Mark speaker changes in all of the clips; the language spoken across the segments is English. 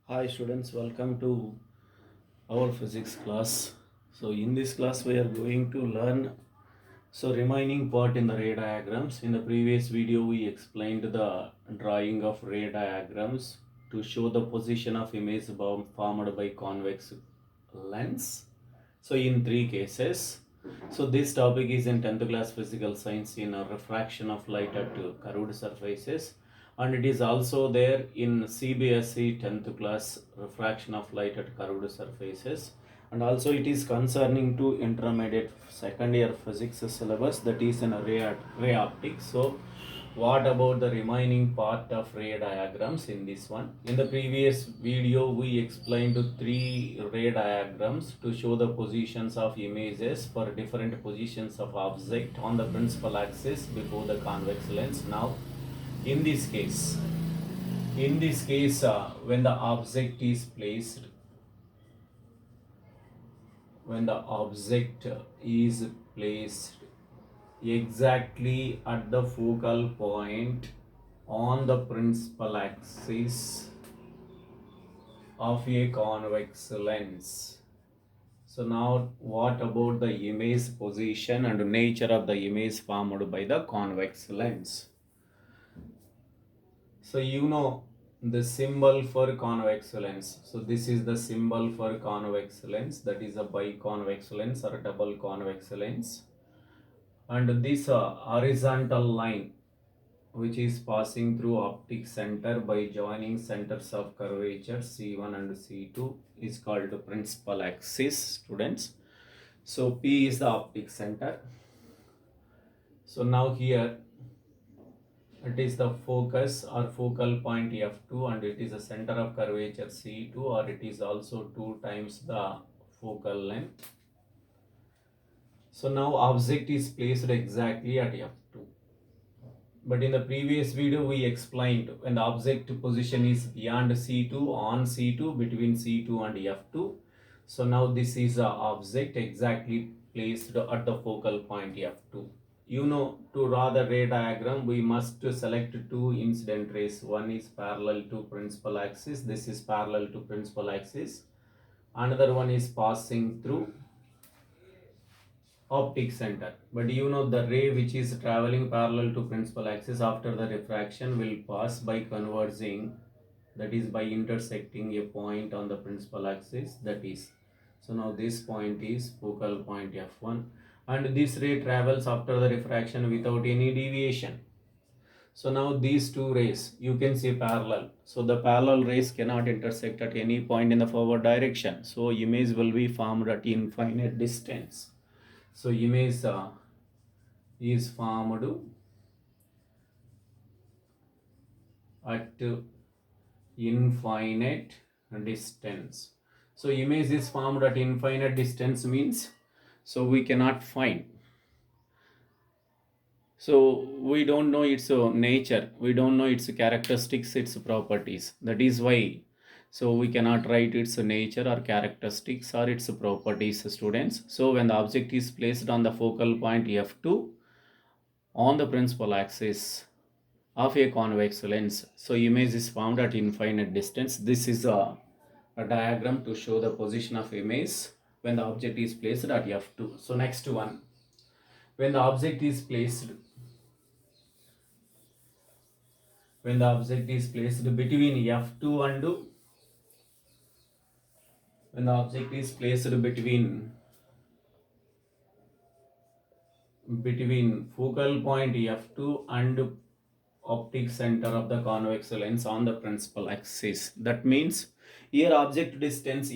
Speaker 1: Hi students, welcome to our physics class. So in this class we are going to learn remaining part in the ray diagrams. In the previous video we explained the drawing of ray diagrams to show the position of image bomb formed by convex lens. So in three cases. So this topic is in 10th class physical science in a refraction of light at curved surfaces, and it is also there in CBSE 10th class refraction of light at curved surfaces, and also it is concerning to intermediate second year physics syllabus, that is in a ray optics. So what about the remaining part of ray diagrams in this one? In the previous video we explained three ray diagrams to show the positions of images for different positions of object on the principal axis before the convex lens. Now in this case when the object is placed exactly at the focal point on the principal axis of a convex lens. So now what about the image position and nature of the image formed by the convex lens? So you know the symbol for convex lens. So this is the symbol for convex lens, that is a biconvex lens or a double convex lens. And this horizontal line which is passing through optic center by joining centers of curvature C1 and C2 is called the principal axis, students. So P is the optic center. So now here it is the focus or focal point F2, and it is a center of curvature C2, or it is also 2 times the focal length. So now object is placed exactly at F2. But in the previous video we explained when the object position is beyond C2, on C2, between C2 and F2. So now this is a object exactly placed at the focal point F2. You know, to draw the ray diagram we must select two incident rays. One is parallel to principal axis, this is parallel to principal axis. Another one is passing through optic center. But you know the ray which is traveling parallel to principal axis after the refraction will pass by converging, that is by intersecting a point on the principal axis, that is. So now this point is focal point F1, and this ray travels after the refraction without any deviation. So now these two rays you can see parallel. So the parallel rays cannot intersect at any point in the forward direction. So image will be formed at infinite distance. So image is formed at infinite distance. So image is formed at infinite distance means so we cannot find. So we don't know its nature, we don't know its characteristics, its properties. That is why so we cannot write its nature or characteristics or its properties, students. So when the object is placed on the focal point F2 on the principal axis of a convex lens, so image is found at infinite distance. This is a diagram to show the position of image when the object is placed at F2. So next one, when the object is placed between F2 and when the object is placed between focal point F2 and optic center of the convex lens on the principal axis, that means here object distance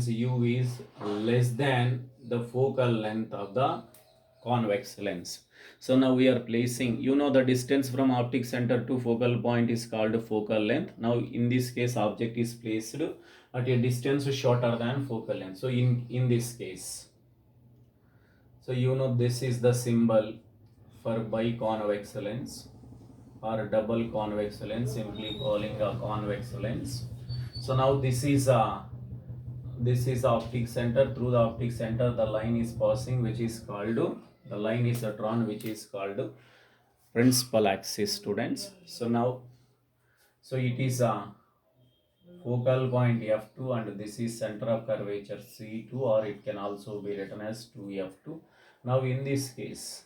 Speaker 1: u is less than the focal length of the convex lens. So now we are placing, you know, the distance from optic center to focal point is called focal length. Now in this case object is placed at a distance shorter than focal length. So in this case, so you know this is the symbol for biconvex lens or double convex lens, simply calling a convex lens. So now this is optic center. Through the optic center the line is passing, which is called, the line is drawn which is called principal axis, students. So now So it is a focal point F2 and this is center of curvature C2, or it can also be written as 2F2. Now in this case,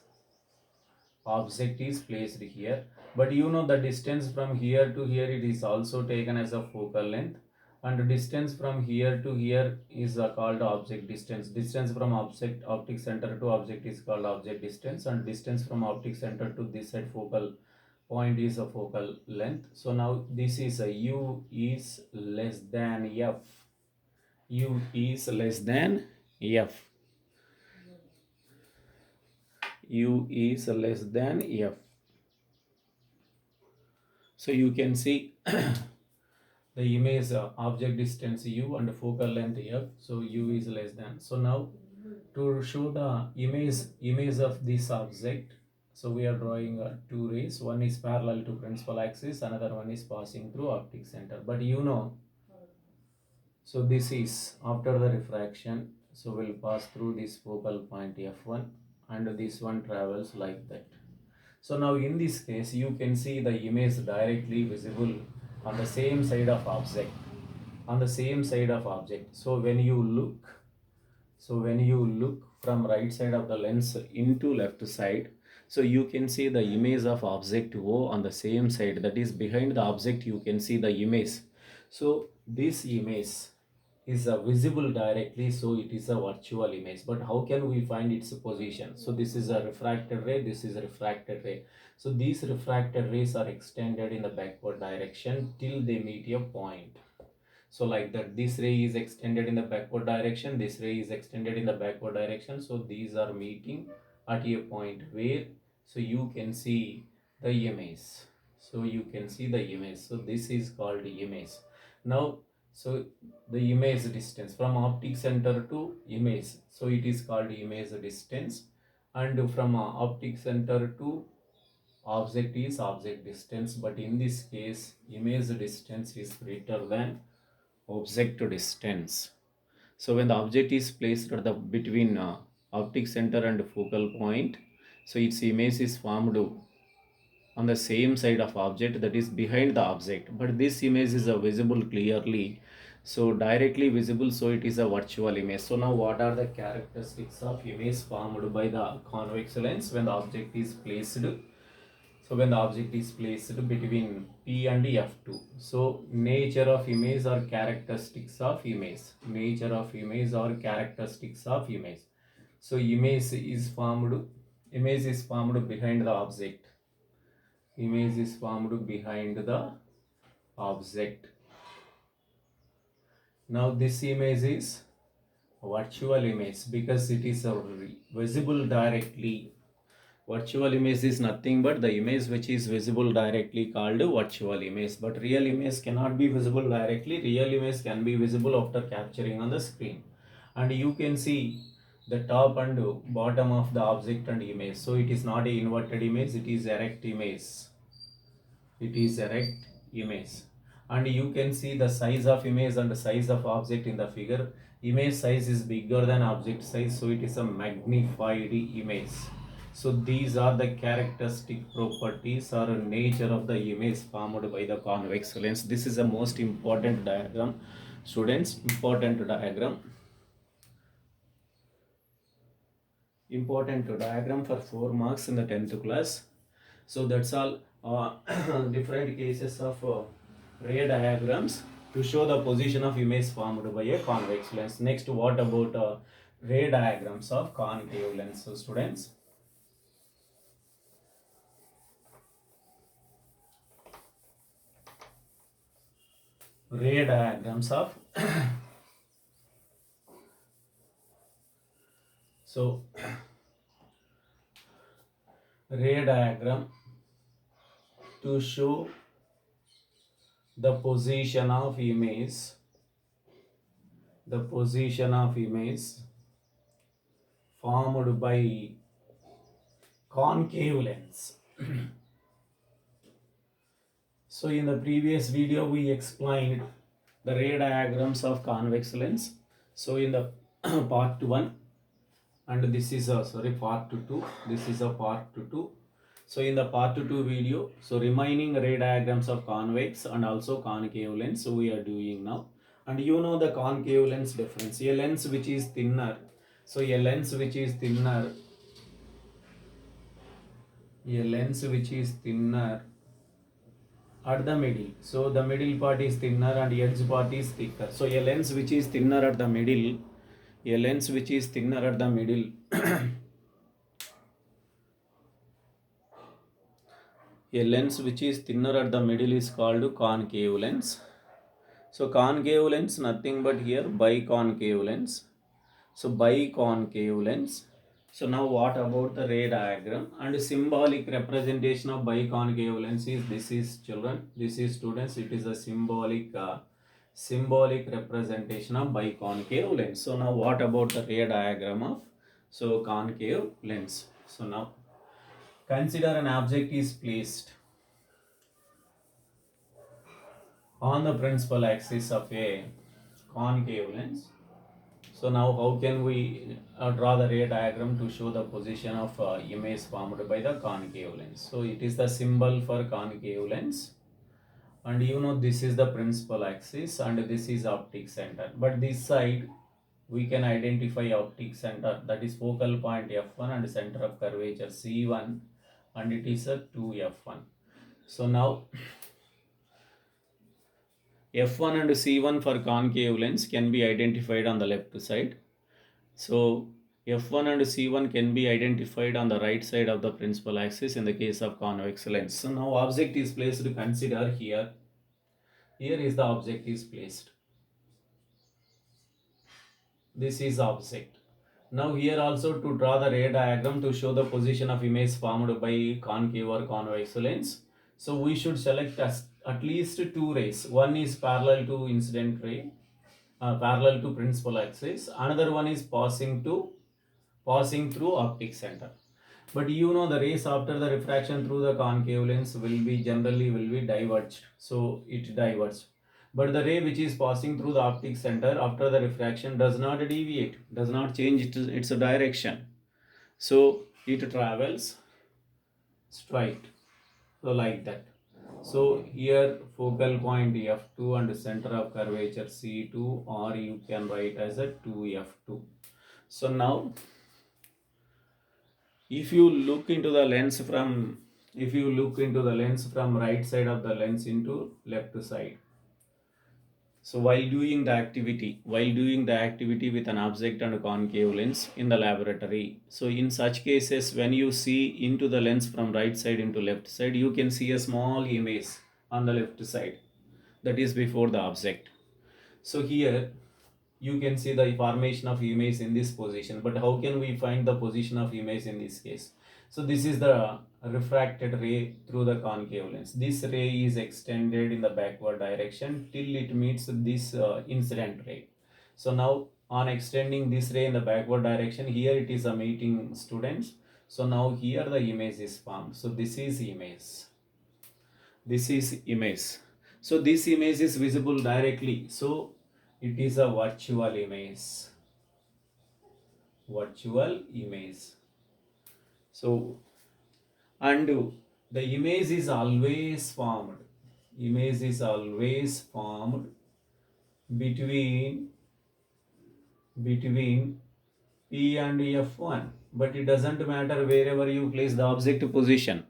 Speaker 1: object is placed here, but you know the distance from here to here, it is also taken as a focal length, and distance from here to here is called object distance. Distance from object optic center to object is called object distance, and distance from optic center to this side focal point is a focal length. So now this is a u is less than f. U is less than f. U is less than f. So you can see the image object distance u and focal length f. So u is less than. So now to show the image of this object, so we are drawing two rays. One is parallel to principal axis, another one is passing through optic center. But you know, so this is after the refraction, so we'll pass through this focal point f1 and this one travels like that. So now in this case you can see the image directly visible on the same side of object, on the same side of object. So when you look from right side of the lens into left side, so you can see the image of object O on the same side, that is behind the object you can see the image. So this image is visible directly, so it is a virtual image. But how can we find its position? So this is a refracted ray, this is a refracted ray. So these refracted rays are extended in the backward direction till they meet a point. So like that, this ray is extended in the backward direction, this ray is extended in the backward direction. So these are meeting at a point where, so you can see the image. So you can see the image. So this is called image. Now, so the image distance from optic center to image, so it is called image distance, and from optic center to object is object distance. But in this case, image distance is greater than object distance. So when the object is placed at the between optic center and focal point, so its image is formed on the same side of object, that is behind the object, but this image is visible clearly, so directly visible, so it is a virtual image. So now what are the characteristics of image formed by the convex lens when the object is placed? So when the object is placed between P and F2, so nature of image or characteristics of image, nature of image or characteristics of image. So image is formed behind the object. Image is formed behind the object. Now this image is virtual image because it is visible directly. Virtual image is nothing but the image which is visible directly called virtual image. But real image cannot be visible directly. Real image can be visible after capturing on the screen. And you can see the top and bottom of the object and image. So it is not a inverted image, it is erect image. It is erect image. And you can see the size of image and the size of object in the figure. Image size is bigger than object size, so it is a magnified image. So these are the characteristic properties or nature of the image formed by the convex lens. This is the most important diagram, students. Important diagram. Important diagram for 4 marks in the 10th class. So that's all. Different cases of ray diagrams to show the position of image formed by a convex lens. Next, what about ray diagrams of concave lens? So students, ray diagrams of so ray diagram to show the position of image, formed by concave lens. So in the previous video we explained the ray diagrams of convex lens. So in the part 1, and this is a part 2, this is a part 2. So in the part 2 video, so remaining ray diagrams of convex and also concave lens, so we are doing now. And you know the concave lens difference. A lens which is thinner, so a lens which is thinner, at the middle. So the middle part is thinner and edge part is thicker. So a lens which is thinner at the middle, a lens which is thinner at the middle a lens which is thinner at the middle is called concave lens. So concave lens nothing but here biconcave lens. So biconcave lens. So now what about the ray diagram and symbolic representation of biconcave lens is this is children, this is students, it is a symbolic representation of biconcave lens. So now what about the ray diagram of concave lens? So now consider an object is placed on the principal axis of a concave lens. So now how can we draw the ray diagram to show the position of image formed by the concave lens? So it is the symbol for concave lens, and you know this is the principal axis and this is optic center, but this side we can identify optic center, that is focal point f1 and center of curvature c1, and it is a 2f1. So now f1 and c1 for concave lens can be identified on the left side. So f1 and c1 can be identified on the right side of the principal axis in the case of convex lens. So now object is placed, consider here is the object is placed, this is object. Now here also to draw the ray diagram to show the position of image formed by concave or convex lens, so we should select at least two rays. One is parallel to incident ray, parallel to principal axis, another one is passing through optic center. But you know the rays after the refraction through the concave lens will be diverged, so it diverges. But the ray which is passing through the optic center after the refraction does not deviate, does not change its direction. So it travels straight, so like that. So here focal point f2 and center of curvature c2, or you can write as a 2f2. So now if you look into the lens from right side of the lens into left side, so while doing the activity with an object and a concave lens in the laboratory, so in such cases when you see into the lens from right side into left side, you can see a small image on the left side, that is before the object. So here you can see the formation of image in this position, but how can we find the position of image in this case? So this is the refracted ray through the concave lens. This ray is extended in the backward direction till it meets this incident ray. So now on extending this ray in the backward direction, here it is a meeting students. So now here the image is formed. So this is image. So this image is visible directly. So it is a virtual image. So and the image is always formed between P and F1, but it doesn't matter wherever you place the object position.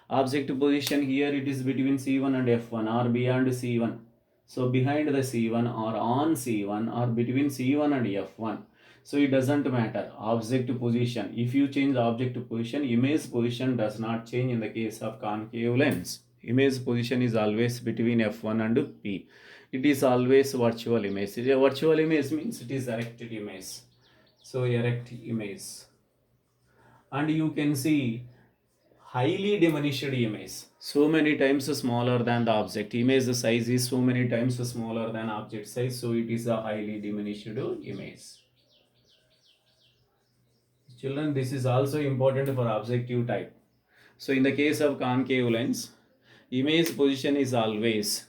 Speaker 1: Here it is between C1 and F1 or beyond C1. So behind the C1 or on C1 or between C1 and F1. So it doesn't matter object position. If you change the object position, image position does not change in the case of concave lens. Image position is always between F1 and P. It is always virtual image. A virtual image means it is erected image. So erect image. And you can see highly diminished image, so many times smaller than the object. Image size is so many times smaller than object size, so it is a highly diminished image. Children, this is also important for objective type. So in the case of concave lens, image position is always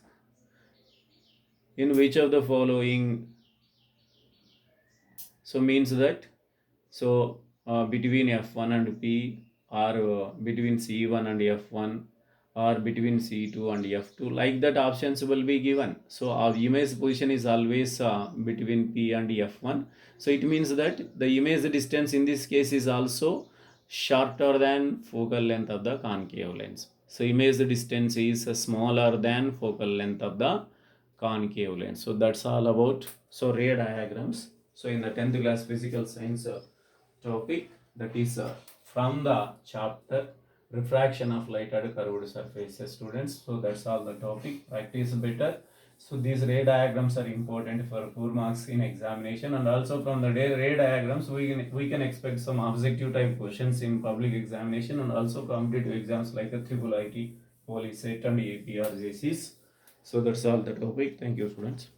Speaker 1: in which of the following? So means that between F1 and P or between C1 and F1 or between C2 and F2, like that options will be given. So our image position is always between P and F1. So it means that the image distance in this case is also shorter than focal length of the concave lens. So image distance is smaller than focal length of the concave lens. So that's all about ray diagrams. So in the 10th class physical science topic, that is from the chapter refraction of light at curved surfaces, students. So that's all the topic. Practice better. So these ray diagrams are important for 4 marks in examination, and also from the ray diagrams we can expect some objective type questions in public examination and also competitive exams like the triple IT, police set and APR JCs. So that's all the topic. Thank you, students.